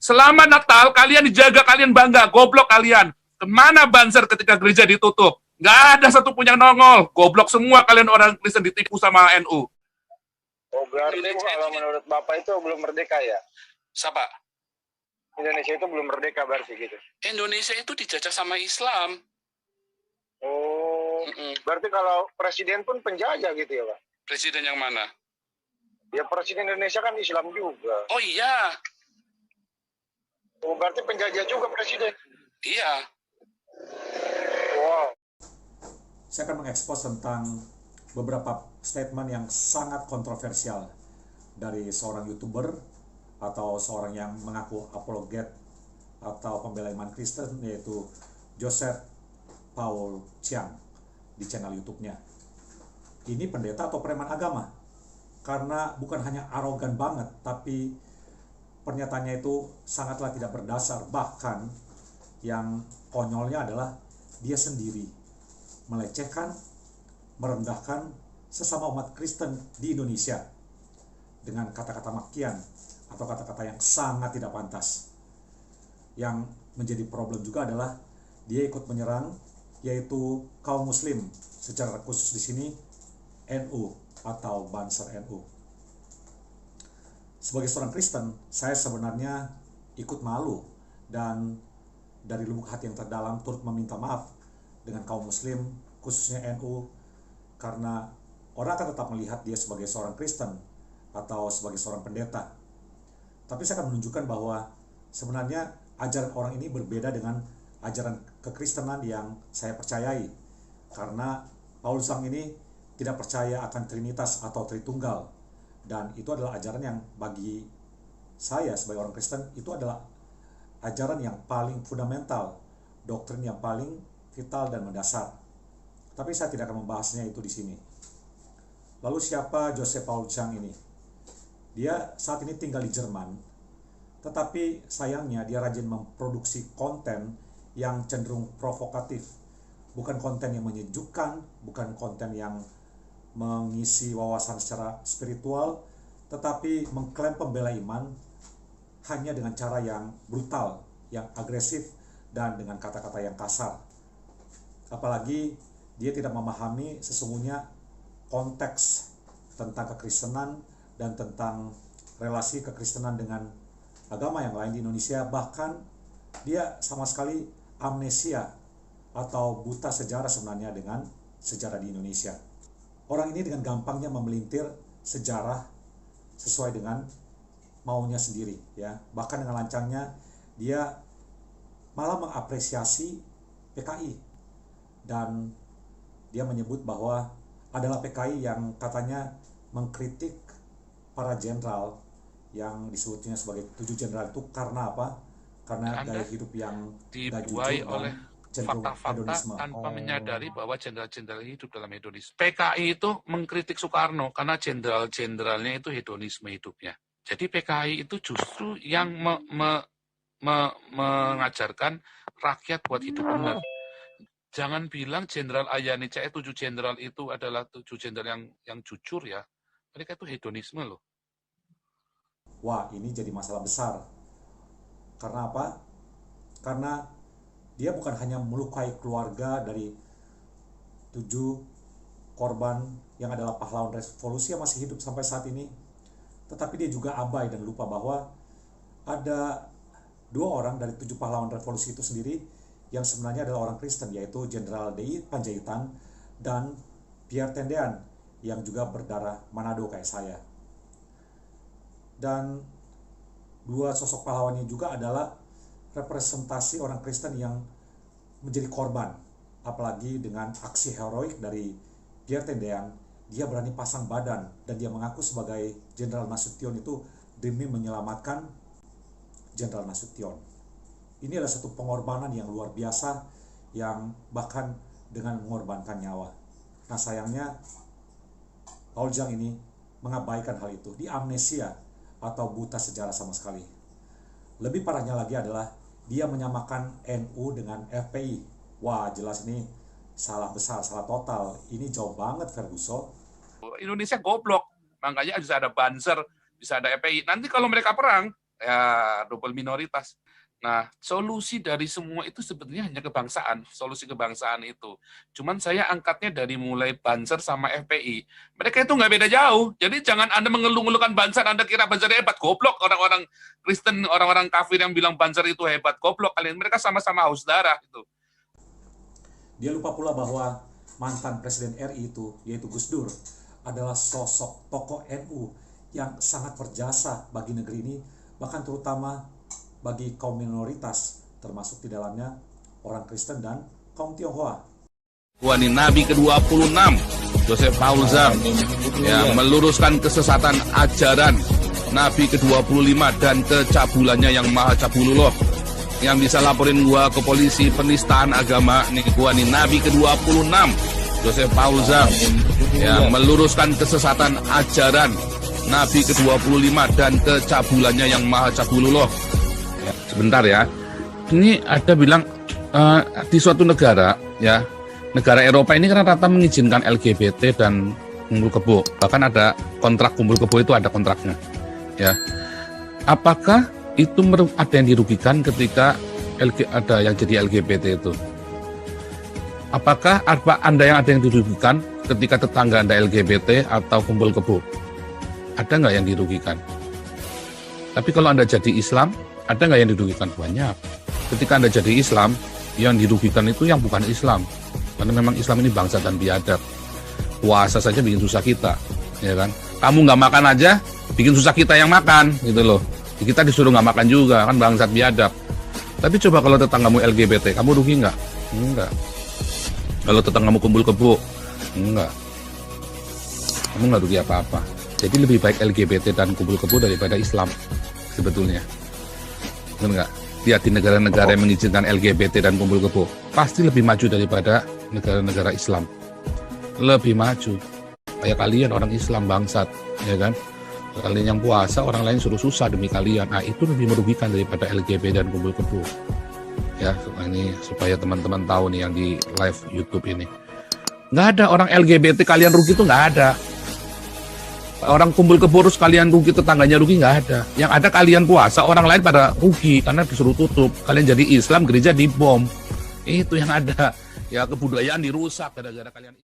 Selama Natal, kalian dijaga, kalian bangga. Goblok kalian. Kemana Banser ketika gereja ditutup? Nggak ada satupun yang nongol. Goblok semua kalian orang Kristen ditipu sama NU. Oh, berarti kalau menurut Bapak itu belum merdeka ya? Siapa? Indonesia itu belum merdeka berarti gitu? Indonesia itu dijajah sama Islam. Oh, berarti kalau presiden pun penjajah gitu ya, Pak? Presiden yang mana? Ya, presiden Indonesia kan Islam juga. Oh iya. Oh, berarti penjajah juga presiden? Iya. Wow. Saya akan mengekspos tentang beberapa statement yang sangat kontroversial dari seorang YouTuber atau seorang yang mengaku apologet atau pembela iman Kristen, yaitu Joseph Paul Chiang di channel YouTube-nya. Ini pendeta atau preman agama? Karena bukan hanya arogan banget, tapi pernyataannya itu sangatlah tidak berdasar. Bahkan yang konyolnya adalah dia sendiri melecehkan, merendahkan sesama umat Kristen di Indonesia dengan kata-kata makian atau kata-kata yang sangat tidak pantas. Yang menjadi problem juga adalah dia ikut menyerang yaitu kaum muslim, secara khusus di sini NU atau Banser NU. Sebagai seorang Kristen, saya sebenarnya ikut malu dan dari lubuk hati yang terdalam turut meminta maaf dengan kaum muslim, khususnya NU, karena orang akan tetap melihat dia sebagai seorang Kristen atau sebagai seorang pendeta. Tapi saya akan menunjukkan bahwa sebenarnya ajaran orang ini berbeda dengan ajaran kekristenan yang saya percayai. Karena Paul Chiang ini tidak percaya akan Trinitas atau Tritunggal. Dan itu adalah ajaran yang bagi saya sebagai orang Kristen itu adalah ajaran yang paling fundamental, doktrin yang paling vital dan mendasar. Tapi saya tidak akan membahasnya itu di sini. Lalu siapa Joseph Paul Chiang ini? Dia saat ini tinggal di Jerman, tetapi sayangnya dia rajin memproduksi konten yang cenderung provokatif. Bukan konten yang menyejukkan, bukan konten yang mengisi wawasan secara spiritual, tetapi mengklaim pembela iman hanya dengan cara yang brutal, yang agresif, dan dengan kata-kata yang kasar. Apalagi dia tidak memahami sesungguhnya konteks tentang kekristenan dan tentang relasi kekristenan dengan agama yang lain di Indonesia. Bahkan dia sama sekali amnesia atau buta sejarah sebenarnya dengan sejarah di Indonesia. Orang ini dengan gampangnya memelintir sejarah sesuai dengan maunya sendiri, ya. Bahkan dengan lancangnya dia malah mengapresiasi PKI dan dia menyebut bahwa adalah PKI yang katanya mengkritik para jenderal yang disebutnya sebagai 7 jenderal itu karena apa? Karena gaya hidup yang gak jujur oleh fakta-fakta tanpa menyadari bahwa jenderal-jenderal hidup dalam hedonisme. PKI itu mengkritik Soekarno karena jenderal-jenderalnya itu hedonisme hidupnya. Jadi PKI itu justru yang mengajarkan rakyat buat hidup benar. Jangan bilang Jenderal Ayani CS 7 jenderal itu adalah 7 jenderal yang jujur ya. Mereka itu hedonisme loh. Wah, ini jadi masalah besar. Karena apa? Karena dia bukan hanya melukai keluarga dari 7 korban yang adalah pahlawan revolusi yang masih hidup sampai saat ini, tetapi dia juga abai dan lupa bahwa ada 2 orang dari 7 pahlawan revolusi itu sendiri yang sebenarnya adalah orang Kristen, yaitu Jenderal D.I. Panjaitan dan Pierre Tendean yang juga berdarah Manado kayak saya. Dan 2 sosok pahlawan ini juga adalah representasi orang Kristen yang menjadi korban. Apalagi dengan aksi heroik dari Pierre Tendean, dia berani pasang badan dan dia mengaku sebagai Jenderal Nasution itu demi menyelamatkan Jenderal Nasution. Ini adalah satu pengorbanan yang luar biasa, yang bahkan dengan mengorbankan nyawa. Nah sayangnya Paul Chiang ini mengabaikan hal itu, di amnesia atau buta sejarah sama sekali. Lebih parahnya lagi adalah dia menyamakan NU dengan FPI. Wah, jelas ini salah besar, salah total. Ini jauh banget, Ferguson. Indonesia goblok, makanya bisa ada Banser, bisa ada FPI. Nanti kalau mereka perang, ya double minoritas. Nah, solusi dari semua itu sebetulnya hanya kebangsaan, solusi kebangsaan itu. Cuman saya angkatnya dari mulai Banser sama FPI. Mereka itu nggak beda jauh. Jadi jangan Anda mengeluh-ngeluhkan Banser, Anda kira Banser hebat, goblok. Orang-orang Kristen, orang-orang kafir yang bilang Banser itu hebat, goblok kalian. Mereka sama-sama haus darah itu. Dia lupa pula bahwa mantan Presiden RI itu, yaitu Gus Dur, adalah sosok tokoh NU yang sangat berjasa bagi negeri ini, bahkan terutama bagi kaum minoritas, termasuk di dalamnya orang Kristen dan kaum Tionghoa. Wani Nabi ke-26, Joseph Paul Zam, yang meluruskan kesesatan ajaran Nabi ke-25 dan kecabulannya yang maha cabulullah. Yang bisa laporin gua ke polisi penistaan agama, nih gua nih Nabi ke-26, Joseph Paul Zam, yang meluruskan kesesatan ajaran Nabi ke-25 dan kecabulannya yang maha cabulullah. Sebentar ya, ini ada bilang di suatu negara ya, negara Eropa ini kan rata mengizinkan LGBT dan kumpul kebo, bahkan ada kontrak kumpul kebo, itu ada kontraknya ya. Apakah itu ada yang dirugikan ketika ada yang jadi LGBT itu? Apakah Anda yang ada yang dirugikan ketika tetangga Anda LGBT atau kumpul kebo? Ada nggak yang dirugikan? Tapi kalau Anda jadi Islam, ada nggak yang dirugikan? Banyak. Ketika Anda jadi Islam, yang dirugikan itu yang bukan Islam. Karena memang Islam ini bangsa dan biadab. Puasa saja bikin susah kita, ya kan? Kamu nggak makan aja, bikin susah kita yang makan, gitu loh. Kita disuruh nggak makan juga, kan bangsat biadab. Tapi coba kalau tetanggamu LGBT, kamu rugi nggak? Enggak. Kalau tetanggamu kumpul kebo, enggak. Kamu nggak rugi apa-apa. Jadi lebih baik LGBT dan kumpul kebo daripada Islam, sebetulnya. Benar nggak? Lihat di negara-negara yang mengizinkan LGBT dan kumpul kebo, pasti lebih maju daripada negara-negara Islam. Lebih maju. Kayak kalian orang Islam bangsat, ya kan? Kalian yang puasa, orang lain suruh susah demi kalian. Nah, itu lebih merugikan daripada LGBT dan kumpul kebo. Ya, ini supaya teman-teman tahu nih yang di live YouTube ini. Nggak ada orang LGBT kalian rugi itu nggak ada. Orang kumpul kebo terus kalian rugi, tetangganya rugi, nggak ada. Yang ada kalian puasa, orang lain pada rugi karena disuruh tutup. Kalian jadi Islam, gereja dibom. Itu yang ada. Ya kebudayaan dirusak gara-gara kalian.